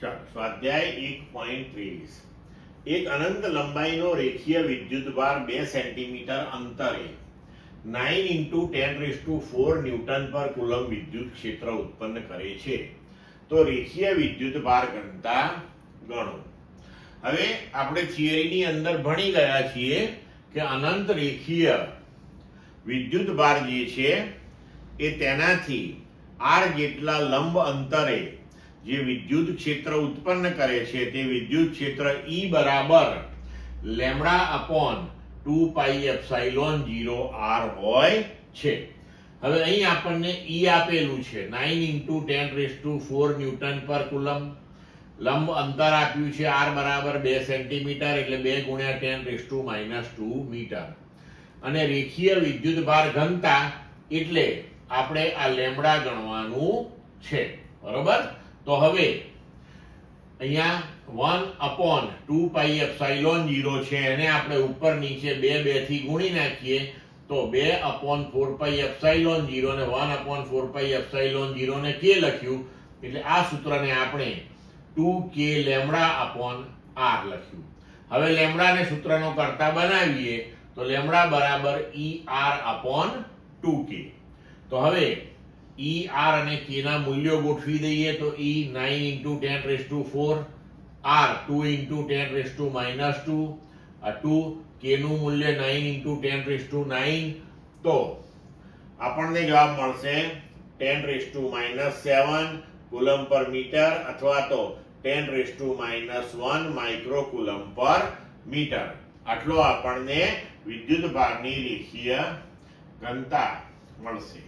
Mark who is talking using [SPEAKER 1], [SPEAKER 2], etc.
[SPEAKER 1] ચાલો સ્વાધ્યાય 1.23 એક અનંત લંબાઈનો રેખીય વિદ્યુતભાર 2 સેન્ટીમીટર અંતરે 9 × 10⁴ ન્યૂટન પર કુલમ વિદ્યુત ક્ષેત્ર ઉત્પન્ન કરે છે તો રેખીય વિદ્યુતભાર ઘનતા ગણો. હવે આપણે થિયરીની અંદર ભણી ગયા છીએ કે અનંત રેખીય વિદ્યુતભાર જે છે એ તેનાથી r જેટલા લંબ અંતરે જે વિદ્યુત ક્ષેત્ર ઉત્પન્ન કરે છે તે વિદ્યુત ક્ષેત્ર E બરાબર λ/2πε0r હોય છે. હવે અહીં આપણને E આપેલું છે 9 × 10⁴ ન્યૂટન પર કુલમ, લંબ અંતર આપ્યું છે r બરાબર 2 સેન્ટીમીટર એટલે 2 × 10⁻² મીટર અને રેખીય વિદ્યુતભાર ઘનતા એટલે આપણે આ લેમ્બડા ગણવાનું છે. બરોબર. તો હવે અહીંયા 1/2πε0 છે એને આપણે ઉપર નીચે 2 થી ગુણી નાખીએ તો 2/4πε0 અને 1/4πε0 ને k લખ્યું એટલે આ સૂત્રને આપણે 2k λ/r લખ્યું. હવે લેમ્બડાને સૂત્રનો કરતા બનાવીએ તો લેમ્બડા બરાબર ER/2k. તો હવે ER અને k ના મૂલ્યો ગોઠવી દઈએ તો E 9 × 10⁴, R 2 × 10⁻², આ 2 k નું મૂલ્ય 9 × 10⁹ તો આપણને જવાબ મળશે 10⁻7 કુલમ પર મીટર અથવા તો 10⁻1 માઇક્રોકુલમ પર મીટર. આટલો આપણને વિદ્યુતભારની રેખીય ઘનતા મળશે.